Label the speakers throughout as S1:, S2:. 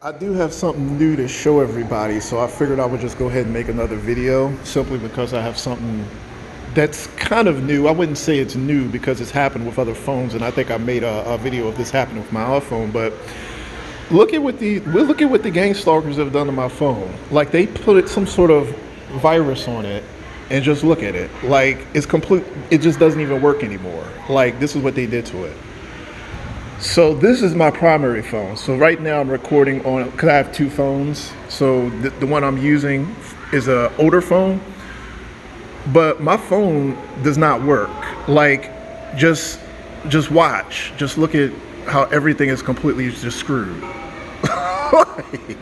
S1: I do have something new to show everybody, so I figured I would just go ahead and make another video simply because I have something that's kind of new. I wouldn't say it's new because it's happened with other phones, and I think I made a video of this happening with my iPhone, but look at what the gang stalkers have done to my phone. Like, they put some sort of virus on it, and just look at it. Like, it's complete, it just doesn't even work anymore. Like, this is what they did to it. So this is my primary phone. So right now I'm recording on, because I have two phones. So the one I'm using is an older phone, but my phone does not work. Like, just watch, just look at how everything is completely just screwed. Like,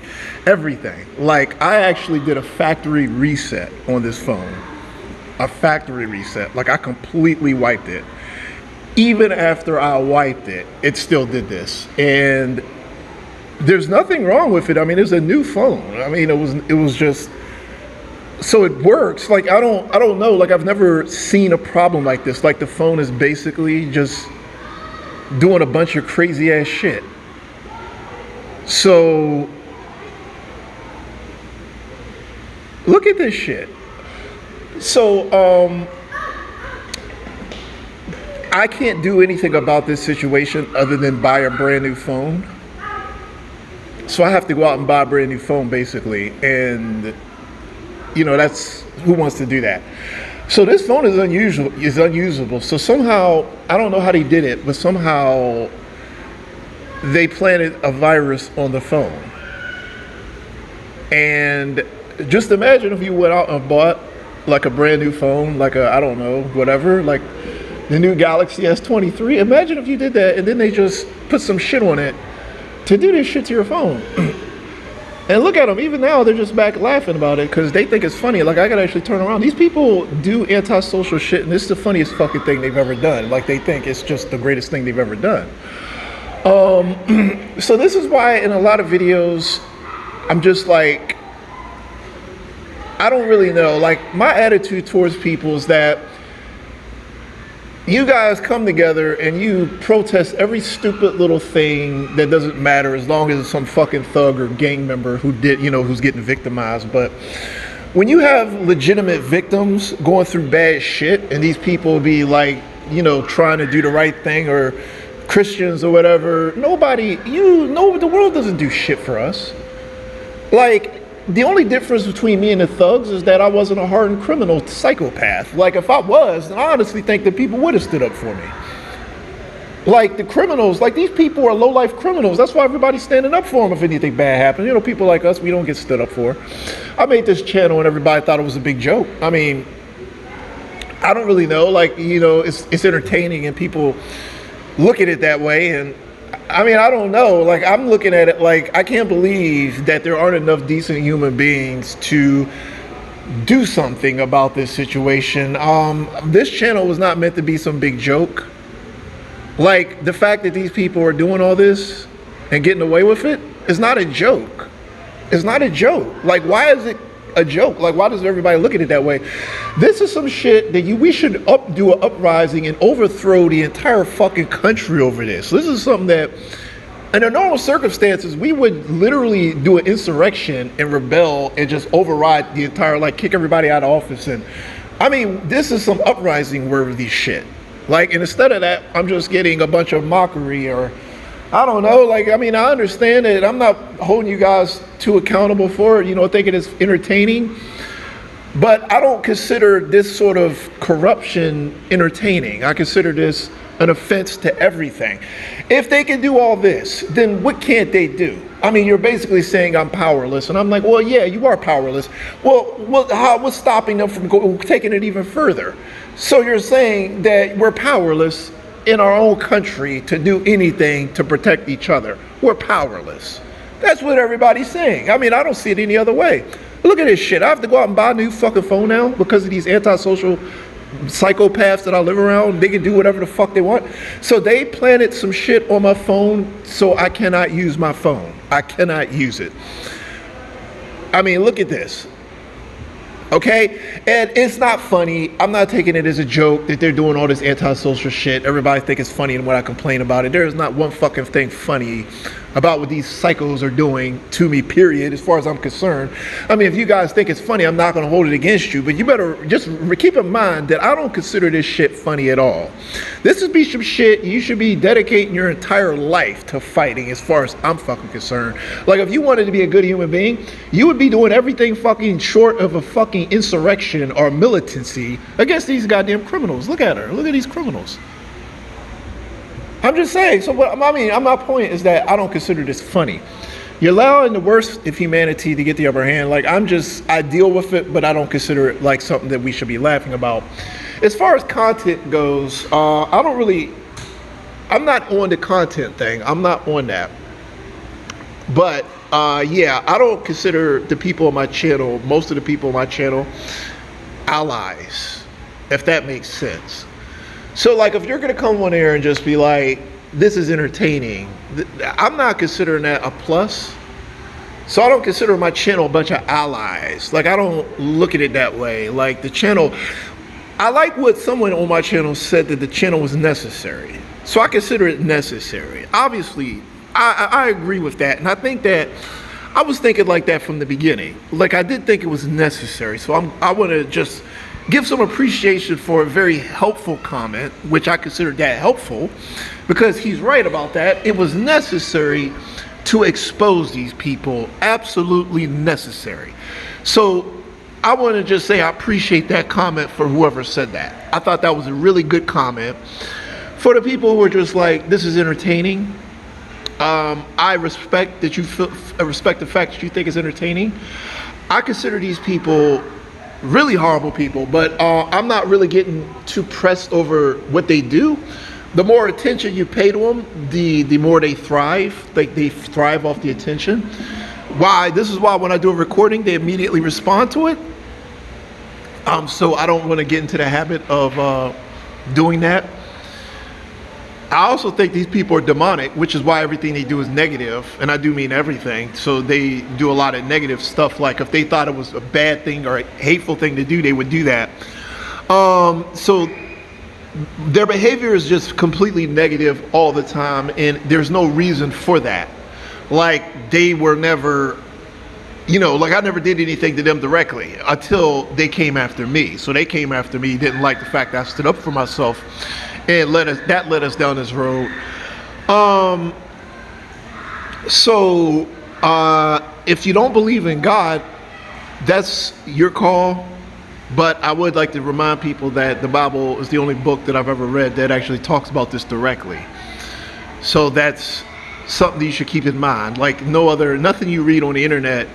S1: everything. Like, I actually did a factory reset on this phone. A factory reset. Like, I completely wiped it. Even after I wiped it, it still did this. And there's nothing wrong with it. I mean, it's a new phone. I mean, it was just, so it works. Like, I don't know. Like, I've never seen a problem like this. Like, the phone is basically just doing a bunch of crazy ass shit. So look at this shit. So I can't do anything about this situation other than buy a brand new phone. So I have to go out and buy a brand new phone, basically. And, you know, that's, who wants to do that? So this phone is unusable. So somehow, I don't know how they did it, but somehow they planted a virus on the phone. And just imagine if you went out and bought like a brand new phone, like a, I don't know, whatever, like the new Galaxy S23. Imagine if you did that and then they just put some shit on it to do this shit to your phone. And look at them, even now they're just back laughing about it because they think it's funny. Like, I gotta actually turn around. These people do antisocial shit, and this is the funniest fucking thing they've ever done. Like, they think it's just the greatest thing they've ever done. So this is why in a lot of videos, I'm just like, I don't really know. Like, my attitude towards people is that you guys come together and you protest every stupid little thing that doesn't matter as long as it's some fucking thug or gang member who did, you know, who's getting victimized. But when you have legitimate victims going through bad shit and these people be like, you know, trying to do the right thing, or Christians or whatever, nobody, the world doesn't do shit for us. Like, the only difference between me and the thugs is that I wasn't a hardened criminal psychopath. Like, if I was, then I honestly think that people would have stood up for me. Like, the criminals, like, these people are low-life criminals. That's why everybody's standing up for them if anything bad happens. You know, people like us, we don't get stood up for. I made this channel and everybody thought it was a big joke. I mean, I don't really know. Like, you know, it's entertaining and people look at it that way. And I mean, I don't know. Like, I'm looking at it like, I can't believe that there aren't enough decent human beings to do something about this situation. This channel was not meant to be some big joke. Like, the fact that these people are doing all this and getting away with it is not a joke. It's not a joke. Like, why is it a joke? Like, why does everybody look at it that way? This is some shit that we should do an uprising and overthrow the entire fucking country over this. This is something that, under normal circumstances, we would literally do an insurrection and rebel and just override the entire, like, kick everybody out of office. And I mean, this is some uprising worthy shit. Like, and instead of that, I'm just getting a bunch of mockery, or I don't know. Like, I mean, I understand it. I'm not holding you guys too accountable for it, you know, thinking it's entertaining. But I don't consider this sort of corruption entertaining. I consider this an offense to everything. If they can do all this, then what can't they do? I mean, you're basically saying I'm powerless. And I'm like, well, yeah, you are powerless. Well, what's stopping them from taking it even further? So you're saying that we're powerless in our own country to do anything to protect each other. We're powerless. That's what everybody's saying. I mean, I don't see it any other way. Look at this shit. I have to go out and buy a new fucking phone now because of these antisocial psychopaths that I live around. They can do whatever the fuck they want. So they planted some shit on my phone so I cannot use my phone. I cannot use it. I mean, look at this. Okay, and it's not funny. I'm not taking it as a joke that they're doing all this antisocial shit. Everybody think it's funny and when I complain about it. There is not one fucking thing funny about what these psychos are doing to me, period, as far as I'm concerned. I mean, if you guys think it's funny, I'm not going to hold it against you, but you better just keep in mind that I don't consider this shit funny at all. This would be some shit you should be dedicating your entire life to fighting, as far as I'm fucking concerned. Like, if you wanted to be a good human being, you would be doing everything fucking short of a fucking insurrection or militancy against these goddamn criminals. Look at her. Look at these criminals. I'm just saying. So what I mean, my point is that I don't consider this funny. You're allowing the worst of humanity to get the upper hand. Like, I deal with it, but I don't consider it like something that we should be laughing about. As far as content goes, I'm not on the content thing. I'm not on that. But yeah, I don't consider the people on my channel, most of the people on my channel, allies, if that makes sense. So, like, if you're going to come on there and just be like, this is entertaining, I'm not considering that a plus. So I don't consider my channel a bunch of allies. Like, I don't look at it that way. Like, the channel, I like what someone on my channel said, that the channel was necessary. So I consider it necessary. Obviously, I agree with that. And I think that I was thinking like that from the beginning. Like, I did think it was necessary. So I want to just give some appreciation for a very helpful comment, which I consider that helpful, because he's right about that. It was necessary to expose these people, absolutely necessary. So I want to just say I appreciate that comment for whoever said that. I thought that was a really good comment. For the people who are just like, this is entertaining, I respect that I respect the fact that you think it's entertaining. I consider these people really horrible people, but I'm not really getting too pressed over what they do. The more attention you pay to them, the more they thrive. Like, they thrive off the attention. Why? This is why when I do a recording, they immediately respond to it. So I don't want to get into the habit of doing that. I also think these people are demonic, which is why everything they do is negative, and I do mean everything. So they do a lot of negative stuff. Like, if they thought it was a bad thing or a hateful thing to do, they would do that. So their behavior is just completely negative all the time, and there's no reason for that. Like, they were never, like, I never did anything to them directly until they came after me. So they came after me, didn't like the fact that I stood up for myself, and led us down this road. So if you don't believe in God, that's your call. But I would like to remind people that the Bible is the only book that I've ever read that actually talks about this directly. So that's something you should keep in mind. Like, nothing you read on the internet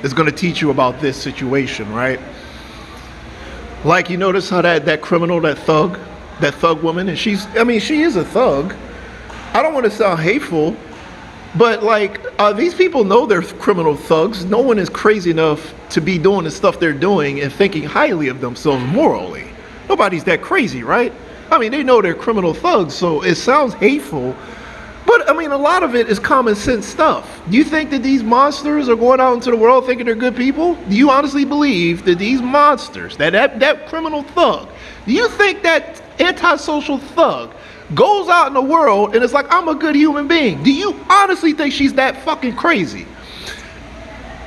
S1: is going to teach you about this situation, right? Like, you notice how that criminal, that thug woman, and she is a thug. I don't want to sound hateful, but like, these people know they're criminal thugs. No one is crazy enough to be doing the stuff they're doing and thinking highly of themselves morally. Nobody's that crazy, right? I mean, they know they're criminal thugs, so it sounds hateful, but I mean, a lot of it is common sense stuff. Do you think that these monsters are going out into the world thinking they're good people? Do you honestly believe that these monsters, that criminal thug, do you think that antisocial thug goes out in the world and it's like, I'm a good human being? Do you honestly think she's that fucking crazy?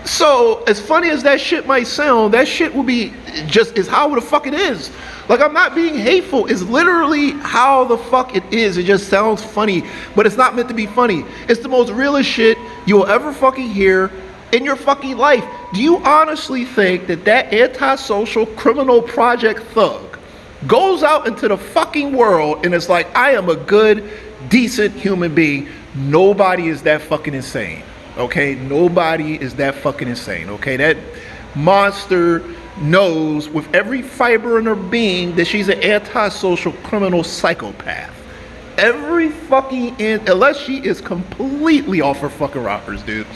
S1: So, as funny as that shit might sound, that shit will be is how the fuck it is. Like, I'm not being hateful. It's literally how the fuck it is. It just sounds funny, but it's not meant to be funny. It's the most realest shit you will ever fucking hear in your fucking life. Do you honestly think that antisocial criminal project thug goes out into the fucking world and it's like, I am a good, decent human being? Nobody is that fucking insane. Okay, nobody is that fucking insane. Okay, that monster knows with every fiber in her being that she's an antisocial criminal psychopath. Every fucking unless she is completely off her fucking rockers, dude.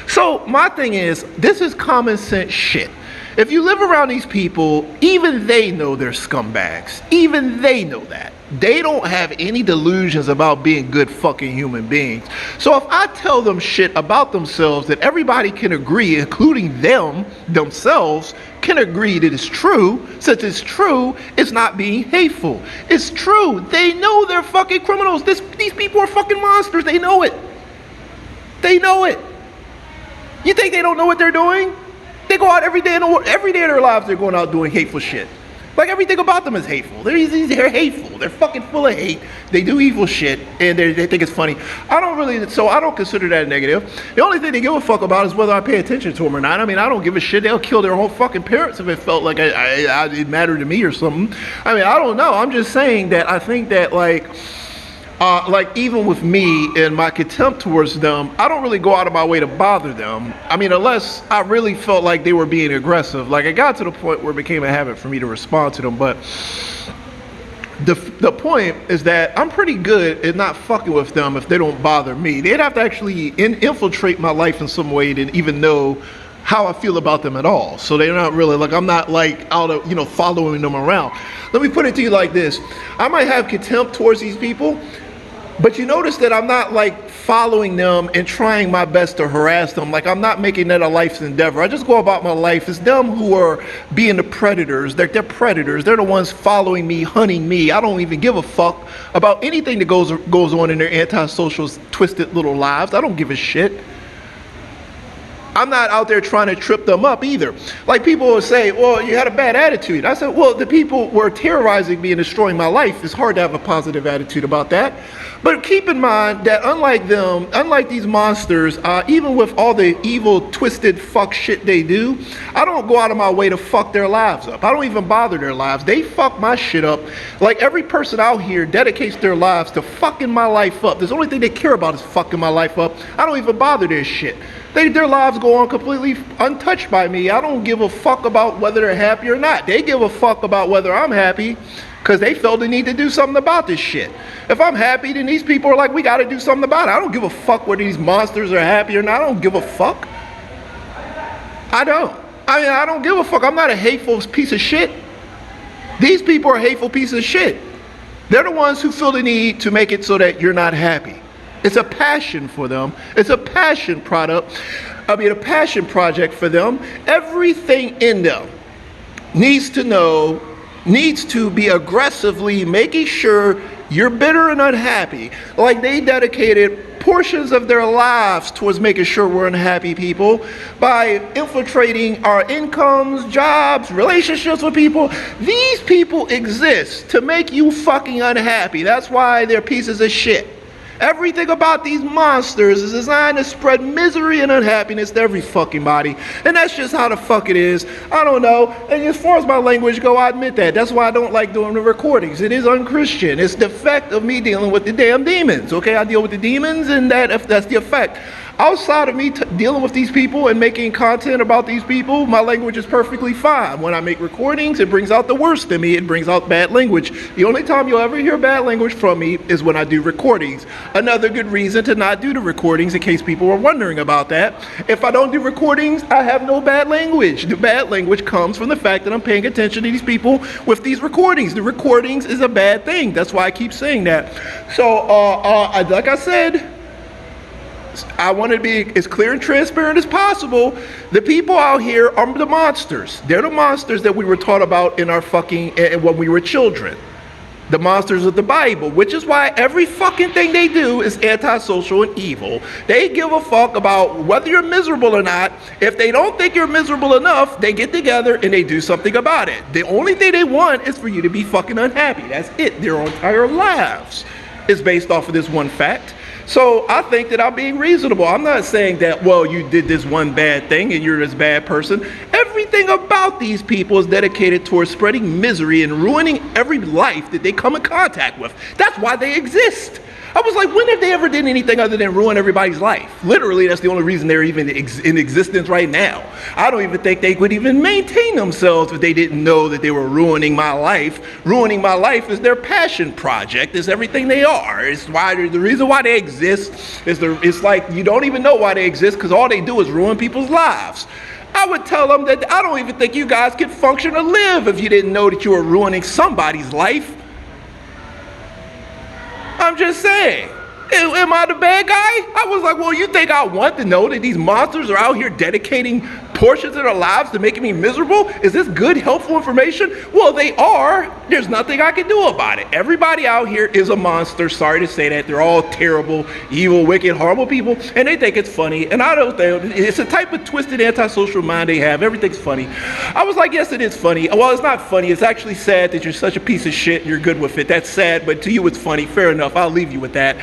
S1: So my thing is, this is common sense shit. If you live around these people, even they know they're scumbags. Even they know that. They don't have any delusions about being good fucking human beings. So if I tell them shit about themselves that everybody can agree, including themselves, can agree that it's true, since it's true, it's not being hateful. It's true. They know they're fucking criminals. These people are fucking monsters. They know it. They know it. You think they don't know what they're doing? They go out every day of their lives. They're going out doing hateful shit. Like everything about them is hateful. They're hateful. They're fucking full of hate. They do evil shit, and they think it's funny. I don't consider that negative. The only thing they give a fuck about is whether I pay attention to them or not. I mean, I don't give a shit. They'll kill their whole fucking parents if it felt like it mattered to me or something. I mean, I don't know. I'm just saying that I think that like even with me and my contempt towards them, I don't really go out of my way to bother them. I mean, unless I really felt like they were being aggressive. Like it got to the point where it became a habit for me to respond to them. But the point is that I'm pretty good at not fucking with them if they don't bother me. They'd have to actually infiltrate my life in some way to even know how I feel about them at all. So they're not really like, I'm not like out of, following them around. Let me put it to you like this. I might have contempt towards these people, but you notice that I'm not like following them and trying my best to harass them. Like I'm not making that a life's endeavor. I just go about my life. It's them who are being the predators. They're predators. They're the ones following me, hunting me. I don't even give a fuck about anything that goes on in their antisocial, twisted little lives. I don't give a shit. I'm not out there trying to trip them up either. Like people will say, well, you had a bad attitude. I said, well, the people were terrorizing me and destroying my life. It's hard to have a positive attitude about that. But keep in mind that unlike them, unlike these monsters, even with all the evil, twisted fuck shit they do, I don't go out of my way to fuck their lives up. I don't even bother their lives. They fuck my shit up. Like every person out here dedicates their lives to fucking my life up. The only thing they care about is fucking my life up. I don't even bother their shit. Their lives go on completely untouched by me. I don't give a fuck about whether they're happy or not. They give a fuck about whether I'm happy because they felt the need to do something about this shit. If I'm happy, then these people are like, we got to do something about it. I don't give a fuck whether these monsters are happy or not. I don't give a fuck. I don't. I don't give a fuck. I'm not a hateful piece of shit. These people are hateful pieces of shit. They're the ones who feel the need to make it so that you're not happy. It's a passion for them. It's a passion product. A passion project for them. Everything in them needs to be aggressively making sure you're bitter and unhappy. Like they dedicated portions of their lives towards making sure we're unhappy people by infiltrating our incomes, jobs, relationships with people. These people exist to make you fucking unhappy. That's why they're pieces of shit. Everything about these monsters is designed to spread misery and unhappiness to every fucking body. And that's just how the fuck it is. I don't know. And as far as my language go, I admit that. That's why I don't like doing the recordings. It is unchristian. It's the effect of me dealing with the damn demons. Okay, I deal with the demons and that's the effect. Outside of me dealing with these people and making content about these people, my language is perfectly fine. When I make recordings, it brings out the worst in me. It brings out bad language. The only time you'll ever hear bad language from me is when I do recordings. Another good reason to not do the recordings, in case people were wondering about that. If I don't do recordings, I have no bad language. The bad language comes from the fact that I'm paying attention to these people with these recordings. The recordings is a bad thing. That's why I keep saying that. So, like I said, I want to be as clear and transparent as possible. The people out here are the monsters. They're the monsters that we were taught about in our when we were children. The monsters of the Bible, which is why every fucking thing they do is antisocial and evil. They give a fuck about whether you're miserable or not. If they don't think you're miserable enough, they get together and they do something about it. The only thing they want is for you to be fucking unhappy. That's it. Their entire lives is based off of this one fact. So I think that I'm being reasonable. I'm not saying that, well, you did this one bad thing and you're this bad person. Everything about these people is dedicated towards spreading misery and ruining every life that they come in contact with. That's why they exist. I was like, when have they ever done anything other than ruin everybody's life? Literally, that's the only reason they're even in existence right now. I don't even think they would even maintain themselves if they didn't know that they were ruining my life. Ruining my life is their passion project. It's everything they are. It's why the reason why they exist is it's like you don't even know why they exist because all they do is ruin people's lives. I would tell them that I don't even think you guys could function or live if you didn't know that you were ruining somebody's life. I'm just saying. Am I the bad guy? I was like, well, you think I want to know that these monsters are out here dedicating portions of their lives to making me miserable? Is this good, helpful information? Well, they are. There's nothing I can do about it. Everybody out here is a monster. Sorry to say that. They're all terrible, evil, wicked, horrible people, and they think it's funny. And I don't think it's a type of twisted antisocial mind they have. Everything's funny. I was like, yes, it is funny. Well, it's not funny. It's actually sad that you're such a piece of shit and you're good with it. That's sad, but to you it's funny. Fair enough. I'll leave you with that.